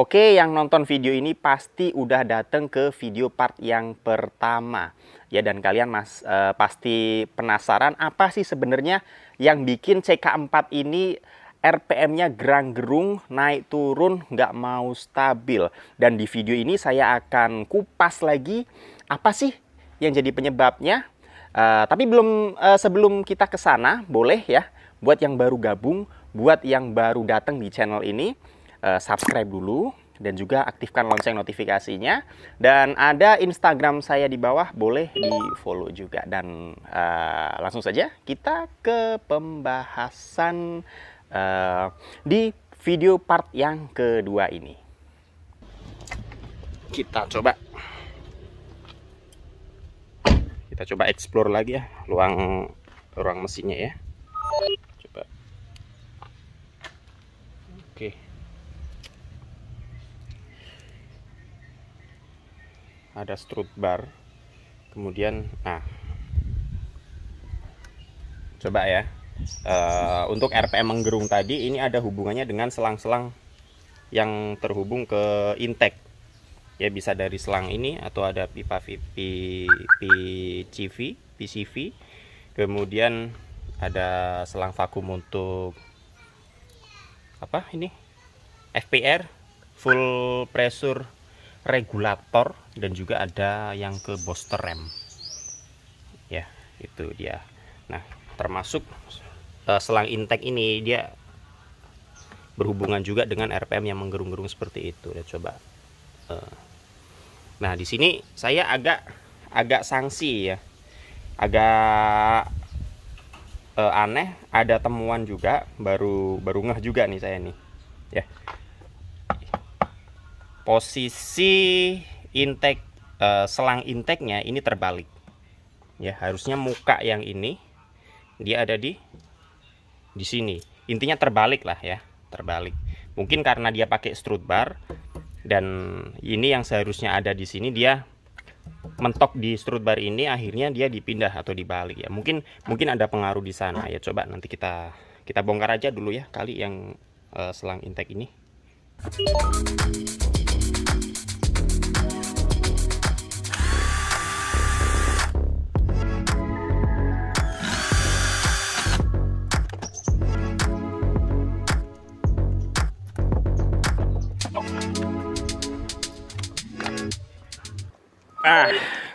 Oke, yang nonton video ini pasti udah datang ke video part yang pertama. Ya, dan kalian pasti penasaran apa sih sebenarnya yang bikin CK4 ini RPM-nya gerang-gerung, naik turun, nggak mau stabil. Dan di video ini saya akan kupas lagi apa sih yang jadi penyebabnya. Tapi sebelum kita ke sana, boleh ya buat yang baru gabung, buat yang baru datang di channel ini, subscribe dulu dan juga aktifkan lonceng notifikasinya. Dan ada Instagram saya di bawah, boleh di follow juga. Dan langsung saja kita ke pembahasan di video part yang kedua ini. Kita coba explore lagi ya ruang mesinnya ya. Coba. Oke. Ada strut bar, kemudian coba ya, untuk RPM menggerung tadi ini ada hubungannya dengan selang-selang yang terhubung ke intake ya, bisa dari selang ini atau ada pipa PCV, kemudian ada selang vakum untuk apa ini, FPR, full pressure regulator, dan juga ada yang ke booster rem ya, itu dia. Nah, termasuk selang intake ini dia berhubungan juga dengan RPM yang menggerung-gerung seperti itu. Lihat coba. Nah, di sini saya agak sanksi ya, agak aneh, ada temuan juga, baru ngeh juga nih saya nih ya. Posisi intake, selang intake-nya ini terbalik ya, harusnya muka yang ini dia ada di sini, intinya terbalik lah ya, terbalik. Mungkin karena dia pakai strut bar, dan ini yang seharusnya ada di sini dia mentok di strut bar ini, akhirnya dia dipindah atau dibalik ya. Mungkin ada pengaruh di sana ya. Coba nanti kita bongkar aja dulu ya kali yang selang intake ini.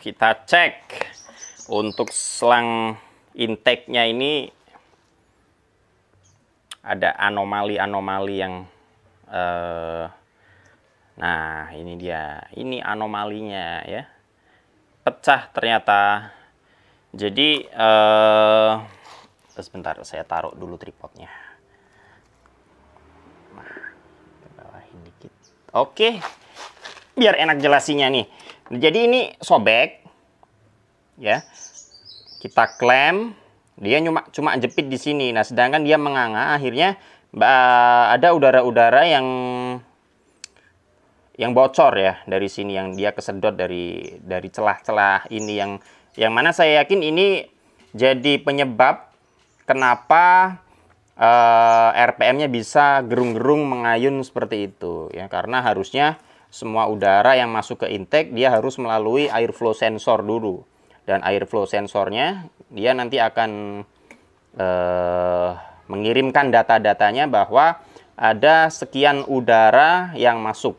Kita cek untuk selang intake-nya ini ada anomali yang nah, ini dia, ini anomalinya ya, pecah ternyata. Jadi sebentar, saya taruh dulu tripodnya. Nah, ke bawahin dikit. Oke, biar enak jelasinya nih. Jadi ini sobek ya, kita klem, dia cuma jepit di sini. Nah, sedangkan dia menganga, akhirnya ada udara-udara yang bocor ya dari sini, yang dia kesedot dari celah-celah ini, yang mana saya yakin ini jadi penyebab kenapa RPM-nya bisa gerung-gerung mengayun seperti itu ya, karena harusnya semua udara yang masuk ke intake dia harus melalui airflow sensor dulu, dan airflow sensornya dia nanti akan mengirimkan data-datanya bahwa ada sekian udara yang masuk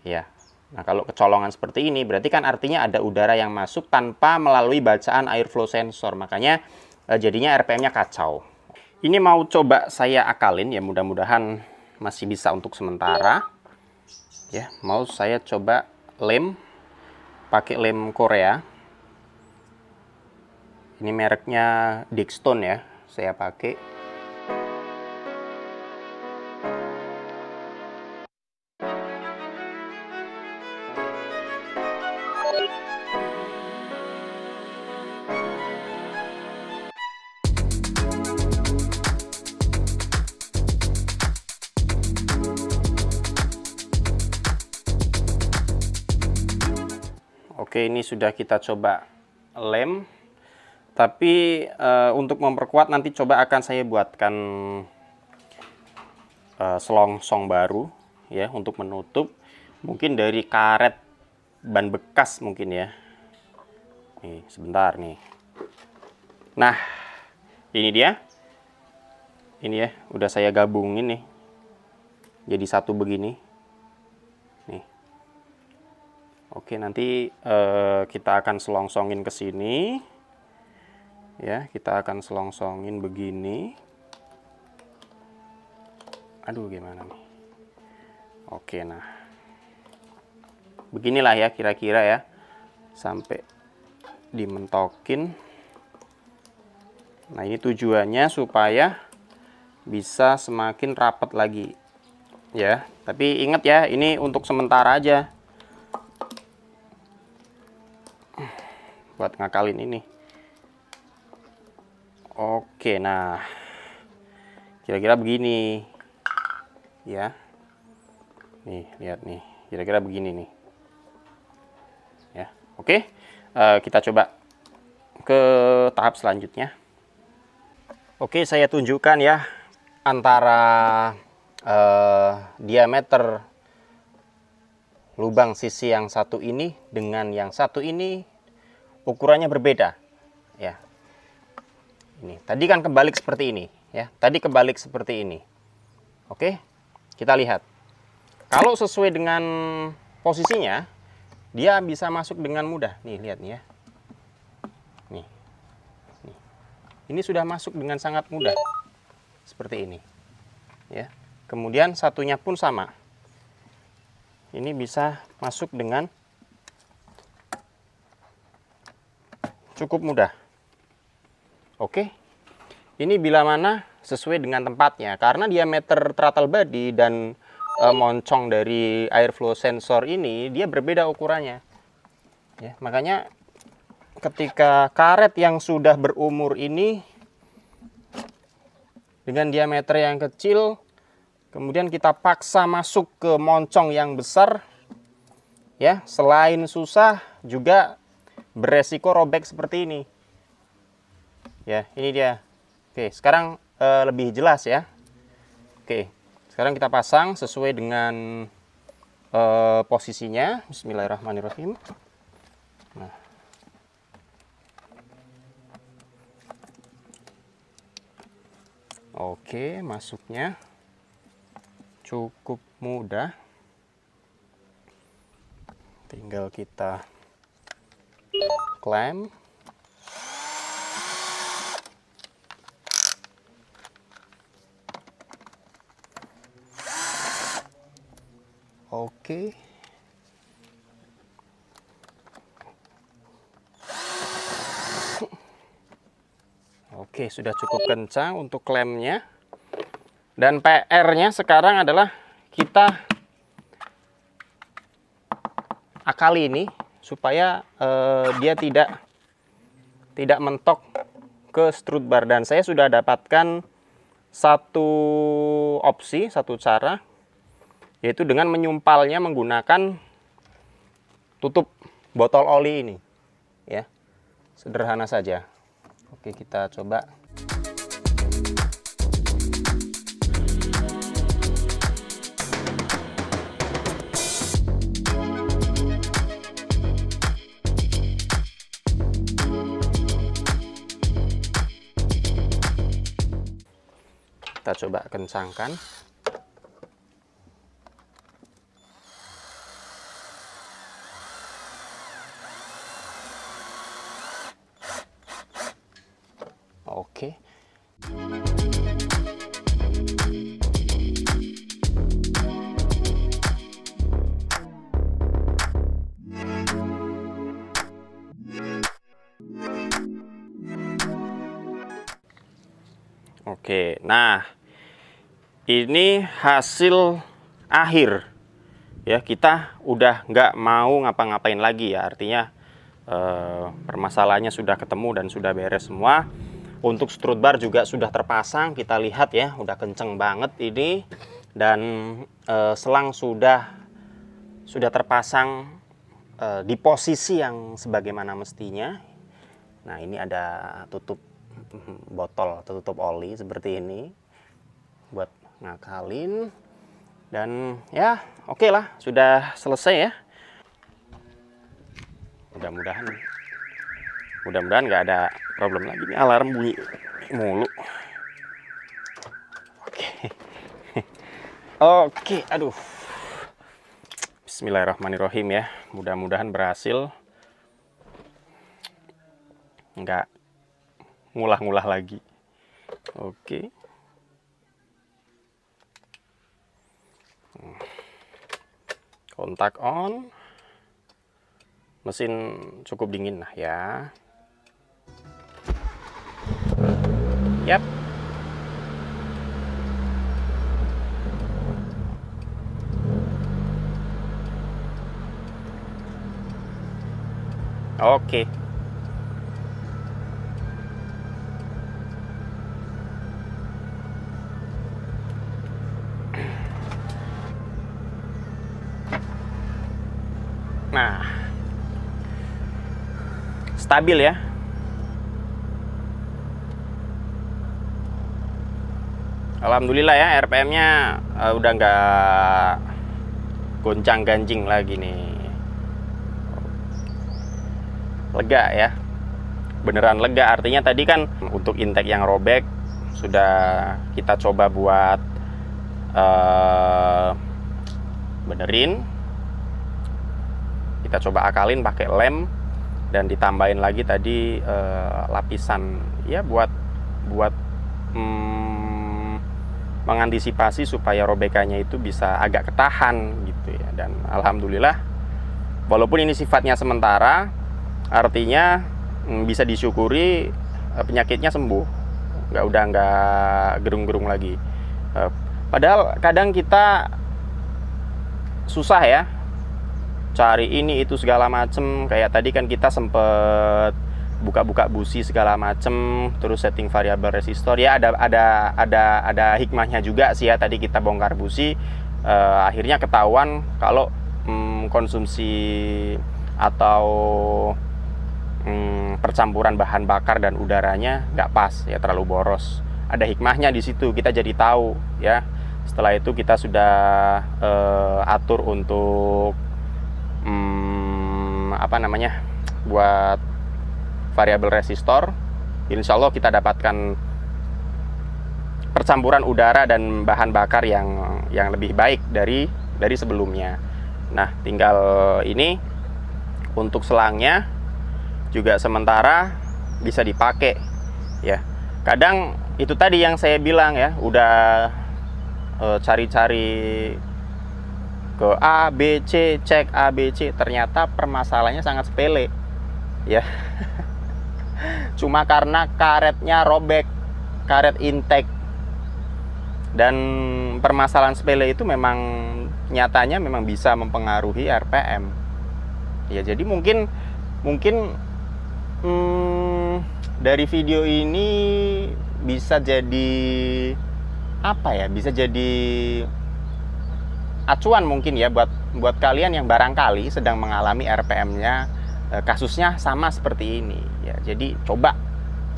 ya. Nah, kalau kecolongan seperti ini berarti kan artinya ada udara yang masuk tanpa melalui bacaan airflow sensor, makanya jadinya RPM-nya kacau. Ini mau coba saya akalin ya, mudah-mudahan masih bisa untuk sementara. Ya, mau saya coba lem, pakai lem Korea. Ini mereknya Dixstone ya, saya pakai. Oke, ini sudah kita coba lem, tapi untuk memperkuat nanti coba akan saya buatkan selongsong baru ya untuk menutup, mungkin dari karet ban bekas mungkin ya. Nih, sebentar nih. Nah, ini dia. Ini ya, udah saya gabungin nih. Jadi satu begini. Nih. Oke, nanti kita akan selongsongin ke sini. Ya, kita akan selongsongin begini. Aduh, gimana nih? Oke, nah. Beginilah ya kira-kira ya. Sampai dimentokin. Nah, ini tujuannya supaya bisa semakin rapat lagi. Ya, tapi ingat ya, ini untuk sementara aja. Buat ngakalin ini. Oke, nah. Kira-kira begini. Ya. Nih, lihat nih. Kira-kira begini nih. Ya. Oke. Kita coba ke tahap selanjutnya. Oke, saya tunjukkan ya antara diameter lubang sisi yang satu ini dengan yang satu ini ukurannya berbeda. Ya. Ini. Tadi kan kebalik seperti ini, ya. Tadi kebalik seperti ini. Oke. Kita lihat. Kalau sesuai dengan posisinya, dia bisa masuk dengan mudah. Nih, lihat nih ya. Nih. Nih. Ini sudah masuk dengan sangat mudah. Seperti ini. Ya. Kemudian satunya pun sama. Ini bisa masuk dengan cukup mudah. Oke. Ini bila mana sesuai dengan tempatnya. Karena diameter throttle body dan moncong dari airflow sensor ini dia berbeda ukurannya. Ya, makanya ketika karet yang sudah berumur ini dengan diameter yang kecil, kemudian kita paksa masuk ke moncong yang besar, ya, selain susah juga beresiko robek seperti ini. Ya, ini dia. Oke, sekarang lebih jelas ya. Oke, sekarang kita pasang sesuai dengan posisinya. Bismillahirrahmanirrahim. Nah. Oke, masuknya cukup mudah. Tinggal kita klem. Oke. Oke, sudah cukup kencang untuk klemnya. Dan PR-nya sekarang adalah kita akali ini supaya dia tidak mentok ke strut bar. Dan saya sudah dapatkan satu opsi, satu cara, yaitu dengan menyumpalnya menggunakan tutup botol oli ini. Ya, sederhana saja. Oke, kita coba. Kita coba kencangkan. Oke. Oke, nah ini hasil akhir. Ya, kita udah nggak mau ngapa-ngapain lagi ya. Artinya permasalahannya sudah ketemu dan sudah beres semua. Untuk strut bar juga sudah terpasang. Kita lihat ya, udah kenceng banget ini. Dan selang sudah terpasang di posisi yang sebagaimana mestinya. Nah, ini ada tutup botol atau tutup oli seperti ini buat ngakalin. Dan ya oke lah, sudah selesai ya. Mudah-mudahan nggak ada problem lagi nih, alarm bunyi mulu. Oke. Oke, aduh. Bismillahirrahmanirrahim ya. Mudah-mudahan berhasil. Nggak ngulah-ngulah lagi. Oke. Kontak on. Mesin cukup dingin lah ya. Yap. Oke. Nah, stabil ya. Alhamdulillah ya, RPM-nya udah nggak goncang-ganjing lagi nih. Lega ya, beneran lega. Artinya tadi kan untuk intake yang robek sudah kita coba buat benerin. Kita coba akalin pakai lem dan ditambahin lagi tadi lapisan ya buat mengantisipasi supaya robekannya itu bisa agak ketahan gitu ya. Dan alhamdulillah walaupun ini sifatnya sementara, artinya bisa disyukuri penyakitnya sembuh, nggak gerung-gerung lagi. Padahal kadang kita susah ya cari ini itu segala macem. Kayak tadi kan kita sempet buka-buka busi segala macem, terus setting variabel resistor ya, ada hikmahnya juga sih ya. Tadi kita bongkar busi, akhirnya ketahuan kalau konsumsi atau percampuran bahan bakar dan udaranya nggak pas ya, terlalu boros. Ada hikmahnya di situ, kita jadi tahu ya. Setelah itu kita sudah atur untuk buat variabel resistor. Insya Allah kita dapatkan percampuran udara dan bahan bakar yang lebih baik dari sebelumnya. Nah, tinggal ini untuk selangnya juga sementara bisa dipakai ya. Kadang itu tadi yang saya bilang ya, udah cari-cari ke A, B, C, cek A, B, C, ternyata permasalahannya sangat sepele ya. Cuma karena karetnya robek, karet intake, dan permasalahan sepele itu memang nyatanya memang bisa mempengaruhi RPM ya. Jadi mungkin dari video ini bisa jadi apa ya, bisa jadi acuan mungkin ya buat kalian yang barangkali sedang mengalami RPM-nya kasusnya sama seperti ini ya. Jadi coba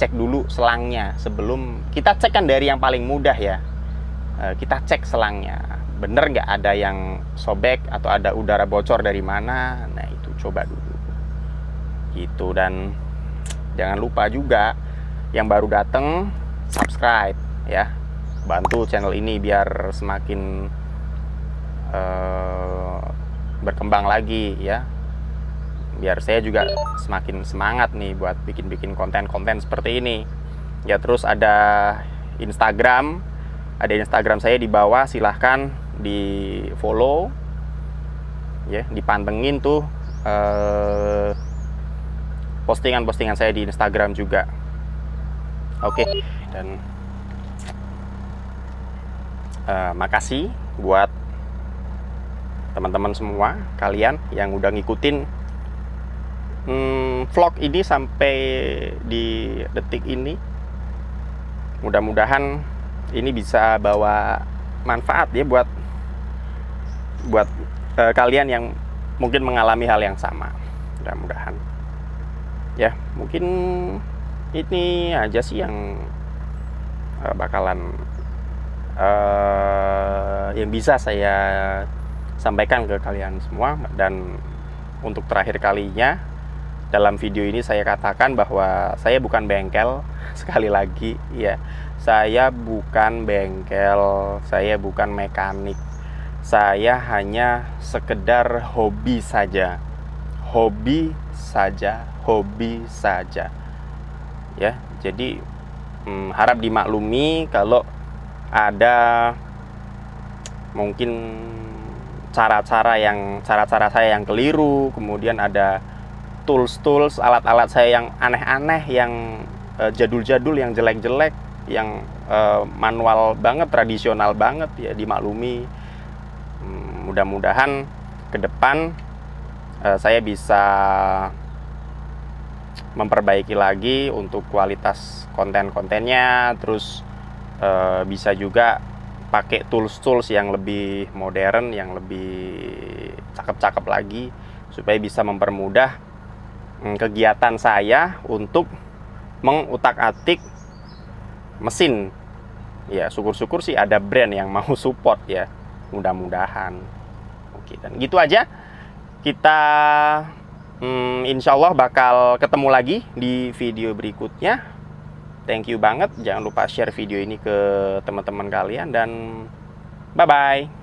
cek dulu selangnya sebelum kita cek, kan dari yang paling mudah ya. Kita cek selangnya bener nggak ada yang sobek atau ada udara bocor dari mana. Nah itu coba dulu gitu. Dan jangan lupa juga yang baru datang subscribe ya, bantu channel ini biar semakin berkembang lagi ya, biar saya juga semakin semangat nih buat bikin konten-konten seperti ini ya. Terus ada Instagram saya di bawah, silahkan di follow ya, dipantengin tuh postingan-postingan saya di Instagram juga. Oke. Dan makasih buat teman-teman semua kalian yang udah ngikutin vlog ini sampai di detik ini. Mudah-mudahan ini bisa bawa manfaat ya buat kalian yang mungkin mengalami hal yang sama. Mudah-mudahan ya. Mungkin ini aja sih yang bakalan yang bisa saya sampaikan ke kalian semua. Dan untuk terakhir kalinya dalam video ini saya katakan bahwa saya bukan bengkel. Sekali lagi ya, saya bukan bengkel, saya bukan mekanik, saya hanya sekedar hobi saja, hobi saja ya. Jadi harap dimaklumi kalau ada mungkin cara-cara saya yang keliru, kemudian ada tools, alat-alat saya yang aneh-aneh, yang jadul-jadul, yang jelek-jelek, yang manual banget, tradisional banget ya, dimaklumi. Mudah-mudahan ke depan saya bisa memperbaiki lagi untuk kualitas konten-kontennya, terus bisa juga pakai tools yang lebih modern, yang lebih cakep-cakep lagi, supaya bisa mempermudah kegiatan saya untuk mengutak-atik mesin ya. Syukur-syukur sih ada brand yang mau support ya, mudah-mudahan. Oke, dan gitu aja. Kita insya Allah bakal ketemu lagi di video berikutnya. Thank you banget, jangan lupa share video ini ke teman-teman kalian, dan bye-bye.